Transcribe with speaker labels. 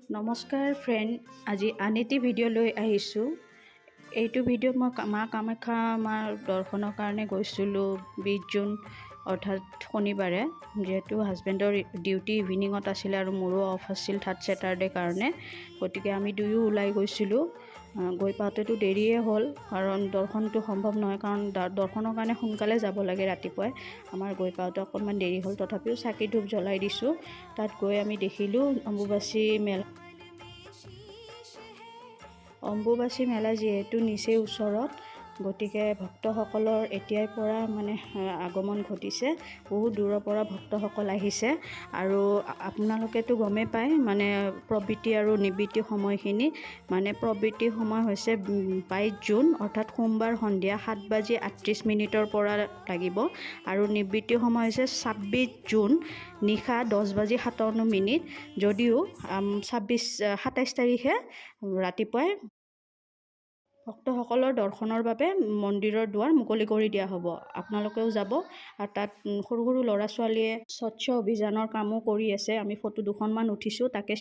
Speaker 1: নমস্কাৰ ফ্ৰেণ্ড, আজি আন এটি ভিডিঅ' লৈ আহিছোঁ। এইটো ভিডিঅ'ত মই মা কামাখ্যা মাৰ দৰ্শনৰ কাৰণে গৈছিলোঁ 20 জুন অৰ্থাৎ শনিবাৰে। যিহেতু হাজবেণ্ডৰ ডিউটি ইভিনিঙত আছিলে আৰু মোৰো অফ আছিল থাৰ্ড ছেটাৰডে কাৰণে, গতিকে আমি দুয়ো ওলাই গৈছিলোঁ। গৈ পাওঁতেতো দেৰিয়ে হ'ল, কাৰণ দৰ্শনটো সম্ভৱ নহয়, কাৰণ দৰ্শনৰ কাৰণে সোনকালে যাব লাগে ৰাতিপুৱাই। আমাৰ গৈ পাওঁতে অকণমান দেৰি হ'ল, তথাপিও চাকি ধূপ জ্বলাই দিছোঁ। তাত গৈ আমি দেখিলোঁ অম্বুবাচী মেলা যিহেতু নিচেই ওচৰত, গতিকে ভক্তসকলৰ এতিয়াৰ পৰা আগমন ঘটিছে। বহুত দূৰৰ পৰা ভক্তসকল আহিছে আৰু আপোনালোকেতো গমেই পায় প্ৰবৃত্তি আৰু নিবৃত্তি সময়খিনি। প্ৰবৃত্তি সময় হৈছে 22 জুন অৰ্থাৎ সোমবাৰ সন্ধিয়া 7:38 পৰা লাগিব, আৰু নিবৃত্তি সময় হৈছে 26 জুন নিশা 10:57। যদিও 27 তাৰিখে ৰাতিপুৱাই ভক্তসকলৰ দৰ্শনৰ বাবে মন্দিৰৰ দুৱাৰ মুকলি কৰি দিয়া হ'ব। আপোনালোকেও যাব। আৰু তাত সৰু সৰু ল'ৰা ছোৱালীয়ে স্বচ্ছ অভিযানৰ কামো কৰি আছে। আমি ফটো দুখনমান উঠিছোঁ, তাকে